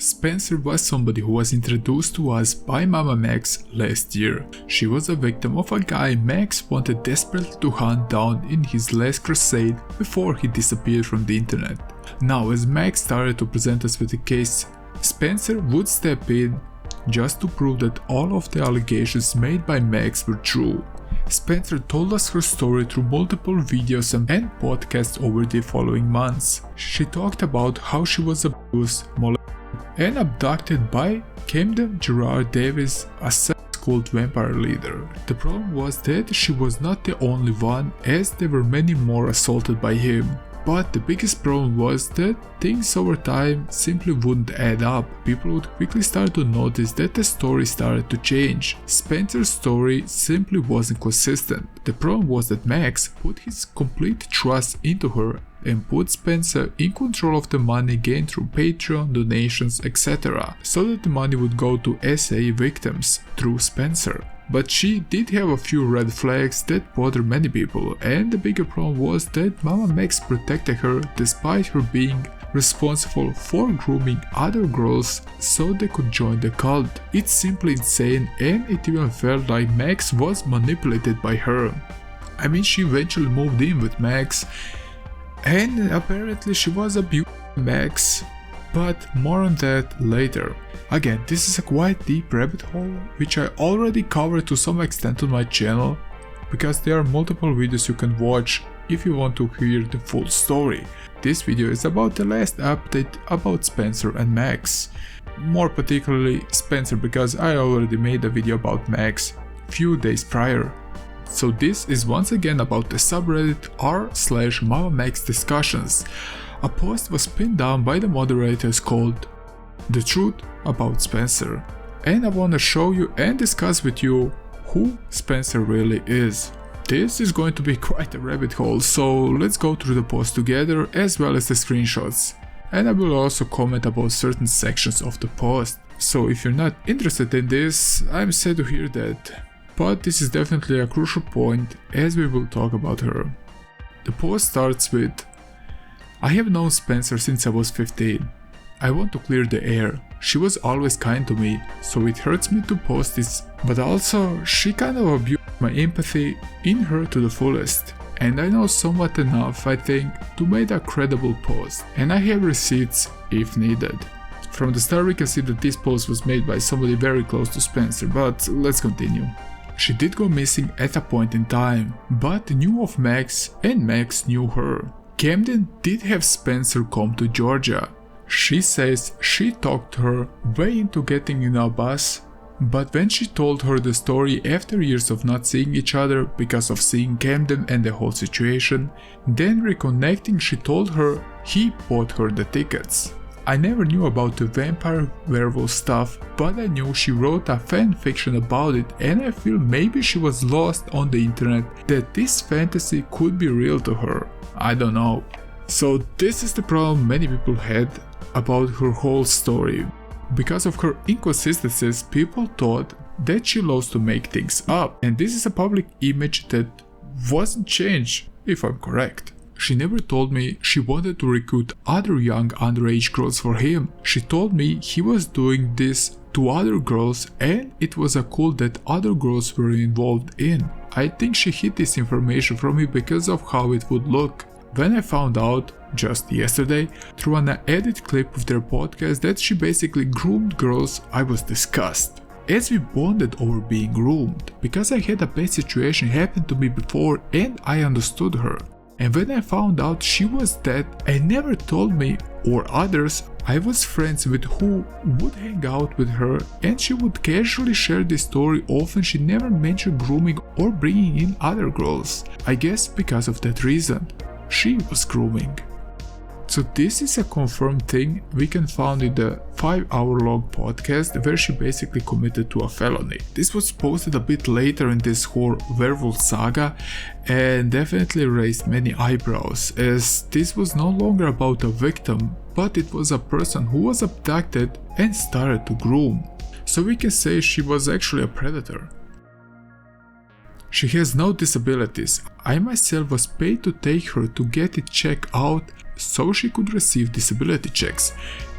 Spencer was somebody who was introduced to us by MamaMax last year. She was a victim of a guy Max wanted desperately to hunt down in his last crusade before he disappeared from the internet. Now, as Max started to present us with the case, Spencer would step in just to prove that all of the allegations made by Max were true. Spencer told us her story through multiple videos and podcasts over the following months. She talked about how she was abused, molested, and abducted by Camden Gerard Davis, a sex-cult vampire leader. The problem was that she was not the only one, as there were many more assaulted by him. But the biggest problem was that things over time simply wouldn't add up. People would quickly start to notice that the story started to change. Spencer's story simply wasn't consistent. The problem was that Max put his complete trust into her and put Spencer in control of the money gained through Patreon, donations, etc. so that the money would go to SA victims through Spencer. But she did have a few red flags that bothered many people, and the bigger problem was that MamaMax protected her despite her being responsible for grooming other girls so they could join the cult. It's simply insane, and it even felt like Max was manipulated by her. I mean, she eventually moved in with Max, and apparently she was abusing Max, but more on that later. Again, this is a quite deep rabbit hole, which I already covered to some extent on my channel, because there are multiple videos you can watch if you want to hear the full story. This video is about the last update about Spencer and Max. More particularly Spencer, because I already made a video about Max few days prior. So this is once again about the subreddit r/MamaMax discussions. A post was pinned down by the moderators called "The Truth About Spencer", and I wanna show you and discuss with you who Spencer really is. This is going to be quite a rabbit hole, so let's go through the post together as well as the screenshots. And I will also comment about certain sections of the post. So if you're not interested in this, I'm sad to hear that. But this is definitely a crucial point as we will talk about her. The post starts with, "I have known Spencer since I was 15. I want to clear the air. She was always kind to me, so it hurts me to post this, but also she kind of abused my empathy in her to the fullest. And I know somewhat enough, I think, to make a credible post, and I have receipts if needed." From the start we can see that this post was made by somebody very close to Spencer, but let's continue. "She did go missing at a point in time, but knew of Max and Max knew her. Camden did have Spencer come to Georgia. She says she talked her way into getting in a bus, but when she told her the story after years of not seeing each other because of seeing Camden and the whole situation, then reconnecting, she told her he bought her the tickets. I never knew about the vampire werewolf stuff, but I knew she wrote a fan fiction about it, and I feel maybe she was lost on the internet, that this fantasy could be real to her. I don't know." So this is the problem many people had about her whole story. Because of her inconsistencies, people thought that she loves to make things up, and this is a public image that wasn't changed, if I'm correct. She never told me she wanted to recruit other young underage girls for him. She told me he was doing this to other girls and it was a cult that other girls were involved in. I think she hid this information from me because of how it would look. When I found out, just yesterday, through an edit clip of their podcast, that she basically groomed girls, I was disgusted. As we bonded over being groomed, because I had a bad situation happen to me before and I understood her. And when I found out she was dead and never told me or others, I was friends with who would hang out with her and she would casually share this story. Often she never mentioned grooming or bringing in other girls. I guess because of that reason, she was grooming. So this is a confirmed thing we can find in the 5-hour-long podcast where she basically committed to a felony. This was posted a bit later in this whole werewolf saga and definitely raised many eyebrows, as this was no longer about a victim, but it was a person who was abducted and started to groom. So we can say she was actually a predator. She has no disabilities. I myself was paid to take her to get it checked out so she could receive disability checks.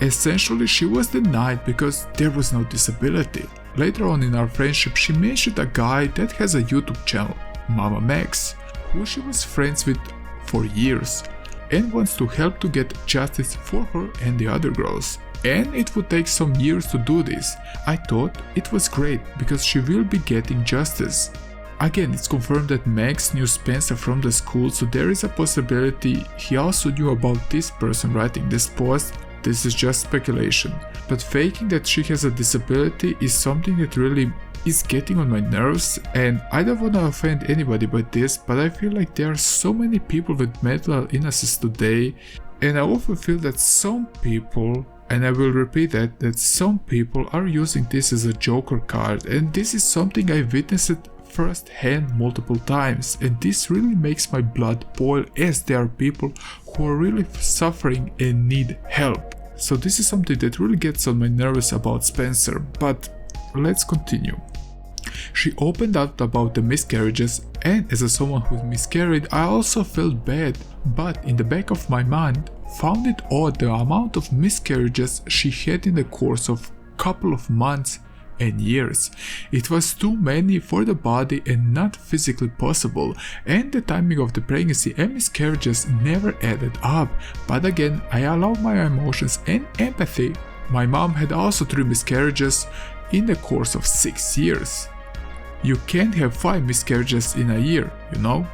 Essentially, she was denied because there was no disability. Later on in our friendship, she mentioned a guy that has a YouTube channel, MamaMax, who she was friends with for years and wants to help to get justice for her and the other girls. And it would take some years to do this. I thought it was great because she will be getting justice. Again, it's confirmed that Max knew Spencer from the school, so there is a possibility he also knew about this person writing this post. This is just speculation. But faking that she has a disability is something that really is getting on my nerves, and I don't want to offend anybody by this, but I feel like there are so many people with mental illnesses today, and I often feel that some people, and I will repeat that some people are using this as a joker card, and this is something I witnessed firsthand multiple times, and this really makes my blood boil, as there are people who are really suffering and need help. So this is something that really gets on my nerves about Spencer, but let's continue. She opened up about the miscarriages, and as someone who miscarried, I also felt bad, but in the back of my mind, found it odd the amount of miscarriages she had in the course of couple of months and years. It was too many for the body and not physically possible, and the timing of the pregnancy and miscarriages never added up. But again, I allowed my emotions and empathy. My mom had also 3 miscarriages in the course of 6 years. You can't have 5 miscarriages in a year, you know?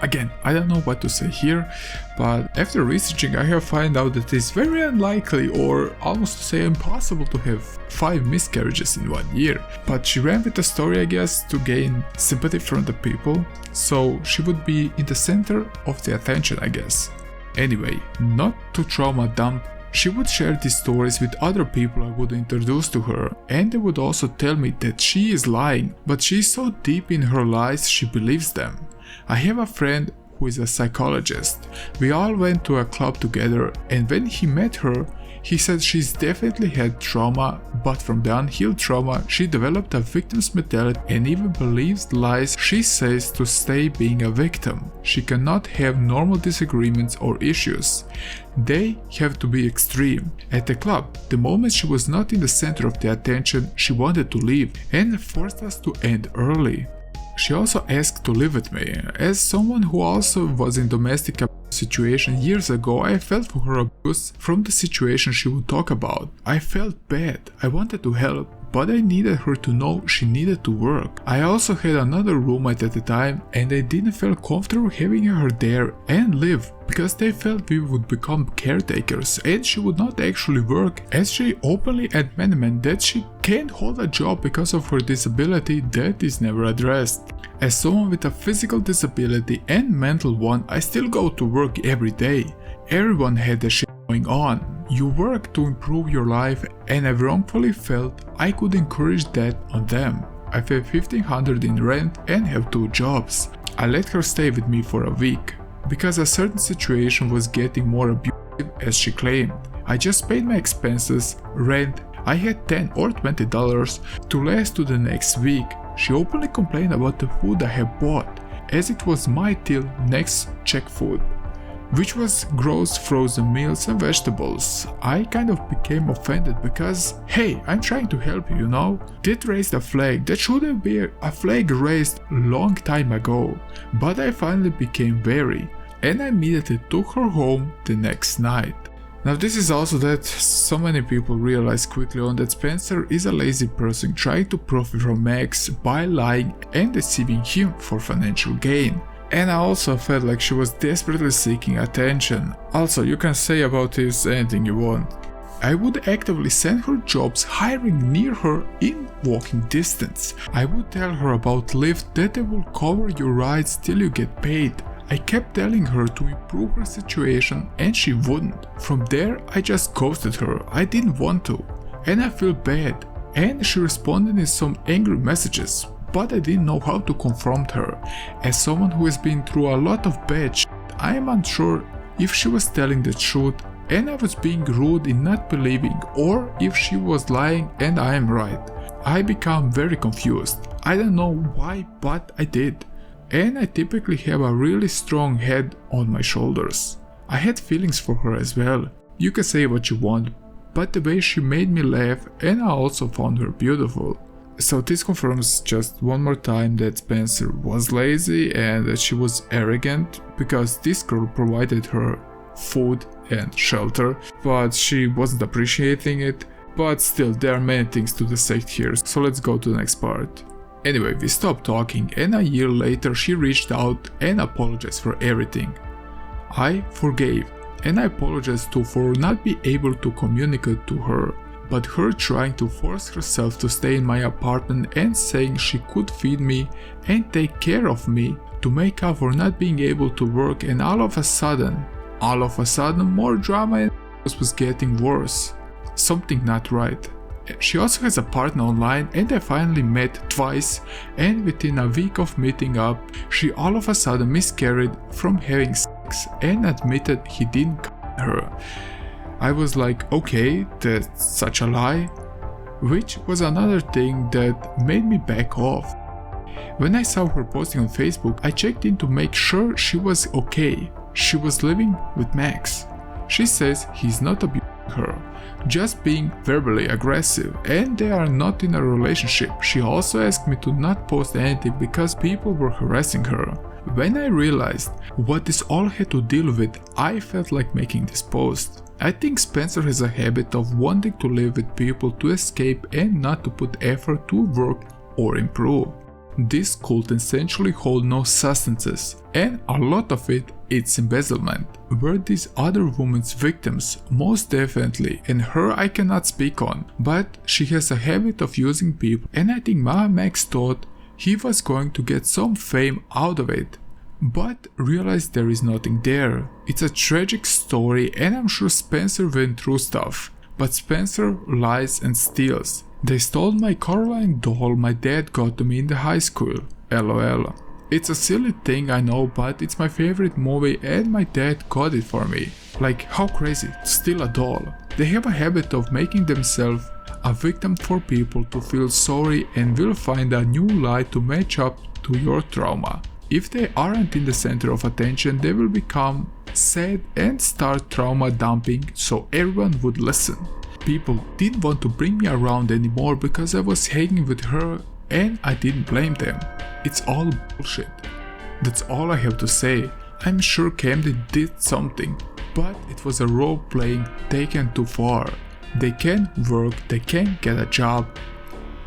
Again, I don't know what to say here, but after researching I have found out that it's very unlikely, or almost to say impossible, to have 5 miscarriages in 1 year. But she ran with the story, I guess, to gain sympathy from the people, so she would be in the center of the attention, I guess. Anyway, not to trauma dump, she would share these stories with other people I would introduce to her, and they would also tell me that she is lying, but she is so deep in her lies she believes them. I have a friend who is a psychologist. We all went to a club together, and when he met her, he said she's definitely had trauma, but from the unhealed trauma she developed a victim's mentality and even believes the lies she says to stay being a victim. She cannot have normal disagreements or issues. They have to be extreme. At the club, the moment she was not in the center of the attention, she wanted to leave and forced us to end early. She also asked to live with me. As someone who also was in domestic abuse situation years ago, I felt for her abuse from the situation she would talk about. I felt bad. I wanted to help, but I needed her to know she needed to work. I also had another roommate at the time, and I didn't feel comfortable having her there and live, because they felt we would become caretakers and she would not actually work, as she openly admitted that she can't hold a job because of her disability that is never addressed. As someone with a physical disability and mental one, I still go to work every day. Everyone had the shit going on. You work to improve your life, and I wrongfully felt I could encourage that on them. I pay $1,500 in rent and have 2 jobs. I let her stay with me for a week, because a certain situation was getting more abusive, as she claimed. I just paid my expenses, rent. I had $10 or $20 to last to the next week. She openly complained about the food I had bought, as it was my till next check food, which was gross frozen meals and vegetables. I kind of became offended because, hey, I'm trying to help you, you know? That raised a flag that should have been a flag raised long time ago, but I finally became wary, and I immediately took her home the next night. Now this is also that so many people realize quickly on that Spencer is a lazy person trying to profit from Max by lying and deceiving him for financial gain. And I also felt like she was desperately seeking attention. Also, you can say about this anything you want. I would actively send her jobs hiring near her in walking distance. I would tell her about Lyft that they will cover your rides till you get paid. I kept telling her to improve her situation and she wouldn't. From there, I just ghosted her. I didn't want to. And I feel bad. And she responded in some angry messages, but I didn't know how to confront her. As someone who has been through a lot of bad shit, I am unsure if she was telling the truth and I was being rude in not believing, or if she was lying and I am right. I become very confused. I don't know why, but I did. And I typically have a really strong head on my shoulders. I had feelings for her as well. You can say what you want, but the way she made me laugh, and I also found her beautiful. So this confirms just one more time that Spencer was lazy and that she was arrogant, because this girl provided her food and shelter, but she wasn't appreciating it. But still, there are many things to dissect here, so let's go to the next part. Anyway, we stopped talking, and a year later she reached out and apologized for everything. I forgave, and I apologized too for not being able to communicate to her, but her trying to force herself to stay in my apartment and saying she could feed me and take care of me to make up for not being able to work, and all of a sudden more drama and was getting worse. Something not right. She also has a partner online, and I finally met twice, and within a week of meeting up, she all of a sudden miscarried from having sex and admitted he didn't her. I was like, okay, that's such a lie, which was another thing that made me back off. When I saw her posting on Facebook, I checked in to make sure she was okay. She was living with Max. She says he's not abusing her, just being verbally aggressive, and they are not in a relationship. She also asked me to not post anything because people were harassing her. When I realized what this all had to deal with, I felt like making this post. I think Spencer has a habit of wanting to live with people to escape and not to put effort to work or improve. This could essentially hold no substances, and a lot of it's embezzlement. Were these other women's victims? Most definitely, and her I cannot speak on, but she has a habit of using people, and I think MamaMax thought he was going to get some fame out of it, but realized there is nothing there. It's a tragic story, and I'm sure Spencer went through stuff, but Spencer lies and steals. They stole my Coraline doll my dad got to me in the high school. LOL. It's a silly thing, I know, but it's my favorite movie and my dad got it for me. Like, how crazy, to steal a doll. They have a habit of making themselves a victim for people to feel sorry and will find a new lie to match up to your trauma. If they aren't in the center of attention, they will become sad and start trauma dumping so everyone would listen. People didn't want to bring me around anymore because I was hanging with her, and I didn't blame them. It's all bullshit. That's all I have to say. I'm sure Camden did something, but it was a role playing taken too far. They can't work, they can't get a job.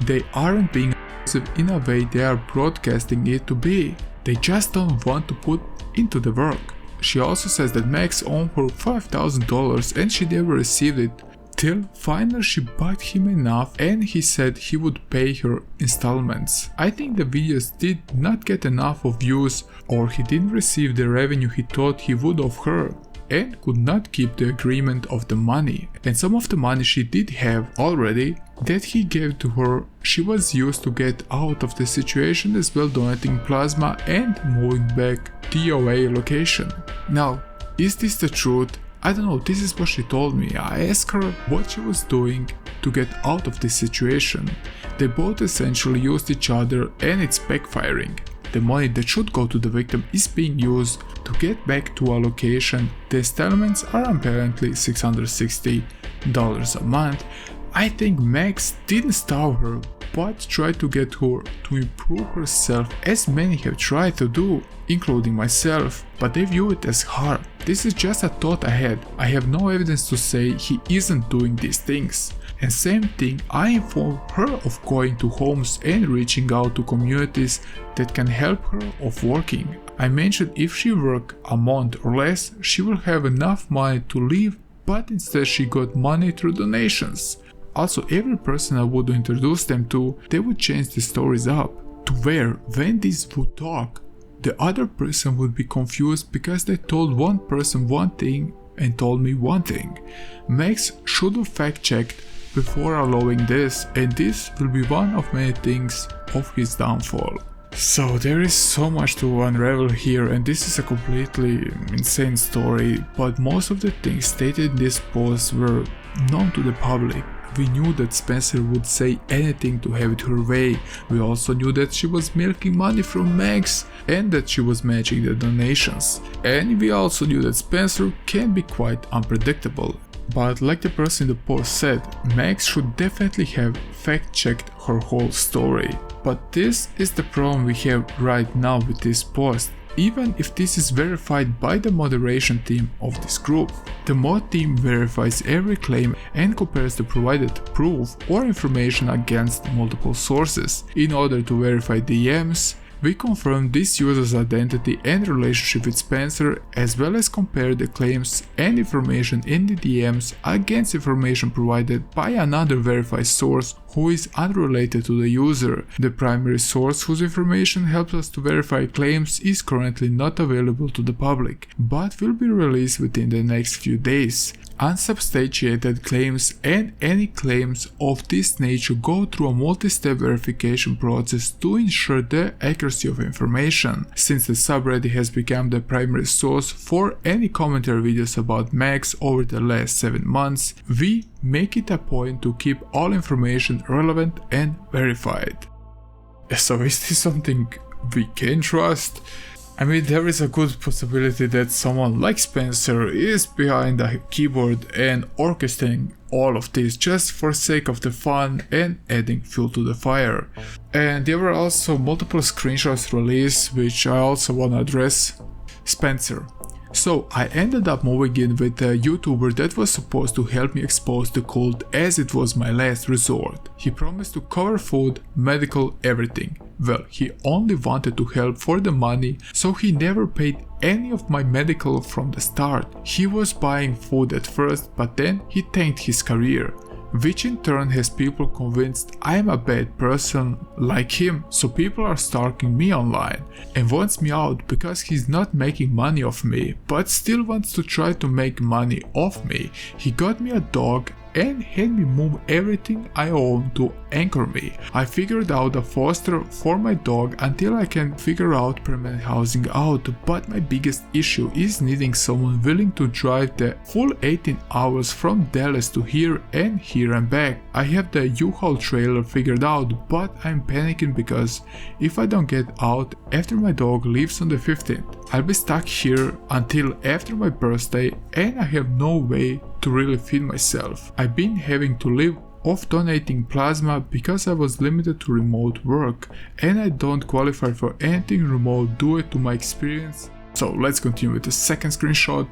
They aren't being aggressive in a way they are broadcasting it to be. They just don't want to put into the work. She also says that Max owed her $5,000 and she never received it. Till finally she bugged him enough and he said he would pay her installments. I think the videos did not get enough of views, or he didn't receive the revenue he thought he would of her, and could not keep the agreement of the money. And some of the money she did have already that he gave to her, she was used to get out of the situation, as well donating plasma and moving back DOA location. Now, is this the truth? I don't know, this is what she told me. I asked her what she was doing to get out of this situation. They both essentially used each other and it's backfiring. The money that should go to the victim is being used to get back to a location. The installments are apparently $660 a month. I think Max didn't starve her, but tried to get her to improve herself, as many have tried to do, including myself, but they view it as harm. This is just a thought I had. I have no evidence to say he isn't doing these things. And same thing, I informed her of going to homes and reaching out to communities that can help her of working. I mentioned if she work a month or less, she will have enough money to live, but instead she got money through donations. Also, every person I would introduce them to, they would change the stories up, to where when these would talk, the other person would be confused because they told one person one thing and told me one thing. Max should have fact-checked before allowing this, and this will be one of many things of his downfall. So there is so much to unravel here, and this is a completely insane story, but most of the things stated in this post were known to the public. we knew that Spencer would say anything to have it her way. We also knew that she was milking money from Max and that she was matching the donations. And we also knew that Spencer can be quite unpredictable. But like the person in the post said, Max should definitely have fact-checked her whole story. But this is the problem we have right now with this post. Even if this is verified by the moderation team of this group, the mod team verifies every claim and compares the provided proof or information against multiple sources. In order to verify DMs, we confirm this user's identity and relationship with Spencer, as well as compare the claims and information in the DMs against information provided by another verified source who is unrelated to the user. The primary source whose information helps us to verify claims is currently not available to the public, but will be released within the next few days. Unsubstantiated claims and any claims of this nature go through a multi-step verification process to ensure the accuracy of information. Since the subreddit has become the primary source for any commentary videos about Max over the last 7 months, we make it a point to keep all information relevant and verified. So is this something we can trust? I mean, there is a good possibility that someone like Spencer is behind the keyboard and orchestrating all of this just for sake of the fun and adding fuel to the fire. And there were also multiple screenshots released, which I also want to address. Spencer. So I ended up moving in with a YouTuber that was supposed to help me expose the cult, as it was my last resort. He promised to cover food, medical, everything. Well, he only wanted to help for the money, so he never paid any of my medical from the start. He was buying food at first, but then he tanked his career, which in turn has people convinced I am a bad person like him, so people are stalking me online and wants me out because he's not making money off me, but still wants to try to make money off me. He got me a dog and had me move everything I own to anchor me. I figured out a foster for my dog until I can figure out permanent housing out, but my biggest issue is needing someone willing to drive the full 18 hours from Dallas to here and back. I have the U-Haul trailer figured out, but I'm panicking because if I don't get out after my dog leaves on the 15th, I'll be stuck here until after my birthday and I have no way to really feed myself. I've been having to live off donating plasma because I was limited to remote work and I don't qualify for anything remote due to my experience. So let's continue with the second screenshot.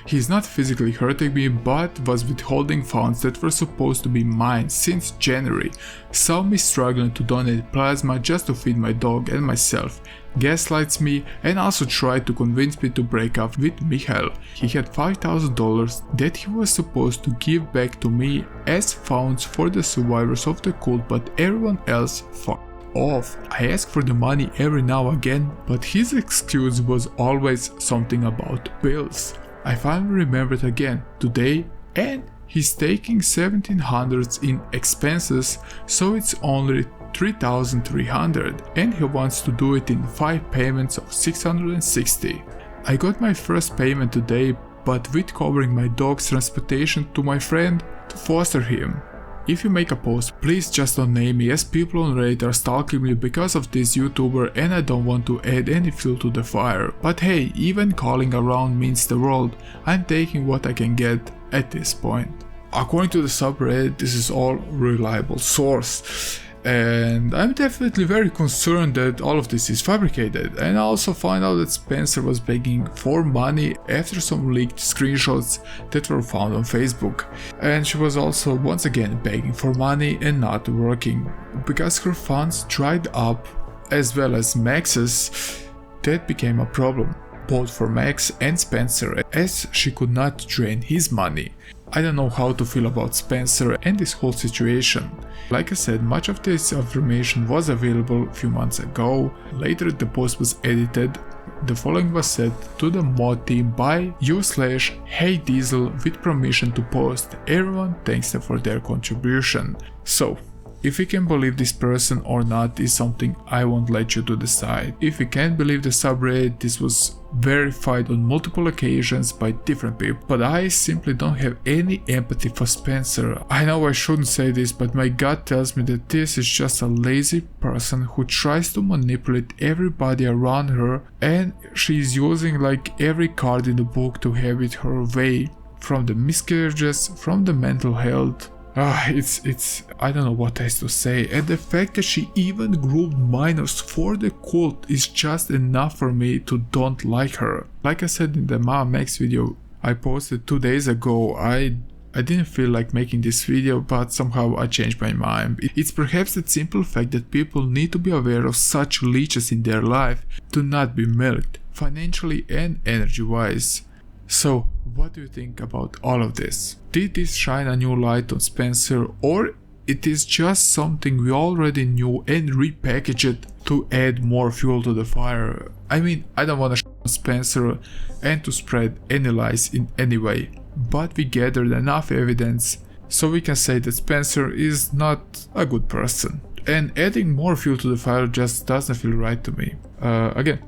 He's not physically hurting me, but was withholding funds that were supposed to be mine since January. Saw me struggling to donate plasma just to feed my dog and myself. Gaslights me and also tried to convince me to break up with Michael. He had $5,000 that he was supposed to give back to me as funds for the survivors of the cult, but everyone else fucked off. I asked for the money every now and again, but his excuse was always something about bills. I finally remembered again today, and he's taking $1,700 in expenses, so it's only $3,300, and he wants to do it in 5 payments of $660. I got my first payment today, but with covering my dog's transportation to my friend to foster him. If you make a post, please just don't name me, as people on Reddit are stalking me because of this YouTuber and I don't want to add any fuel to the fire. But hey, even calling around means the world. I'm taking what I can get at this point. According to the subreddit, this is all reliable source. And I'm definitely very concerned that all of this is fabricated, and I also find out that Spencer was begging for money after some leaked screenshots that were found on Facebook, and she was also once again begging for money and not working because her funds dried up, as well as Max's. That became a problem both for Max and Spencer, as she could not drain his money. I don't know how to feel about Spencer and this whole situation. Like I said, much of this information was available a few months ago. Later the post was edited. The following was said to the mod team by u/HeyDiesel with permission to post. Everyone thanks them for their contribution. So, if you can believe this person or not is something I won't let you to decide. If you can't believe the subreddit, this was verified on multiple occasions by different people, but I simply don't have any empathy for Spencer. I know I shouldn't say this, but my gut tells me that this is just a lazy person who tries to manipulate everybody around her, and she's using like every card in the book to have it her way. From the miscarriages, from the mental health. It's I don't know what else to say, and the fact that she even groomed minors for the cult is just enough for me to don't like her. Like I said in the MamaMax video I posted 2 days ago, I didn't feel like making this video, but somehow I changed my mind. It's perhaps the simple fact that people need to be aware of such leeches in their life to not be milked, financially and energy wise. So, what do you think about all of this? Did this shine a new light on Spencer, or it is just something we already knew and repackage it to add more fuel to the fire? I mean, I don't want to shit on Spencer and to spread any lies in any way, but we gathered enough evidence so we can say that Spencer is not a good person, and adding more fuel to the fire just doesn't feel right to me. Again,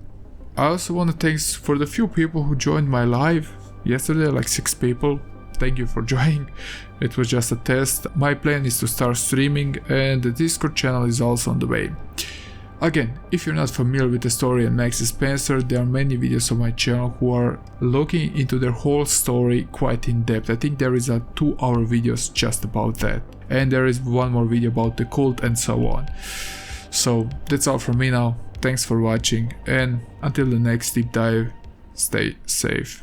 I also want to thank for the few people who joined my live yesterday, like 6 people. Thank you for joining. It was just a test. My plan is to start streaming, and the Discord channel is also on the way. Again, if you're not familiar with the story and Max Spencer, there are many videos on my channel who are looking into their whole story quite in depth. I think there is a 2-hour video just about that, and there is one more video about the cult and so on. So that's all from me now. Thanks for watching, and until the next deep dive, stay safe.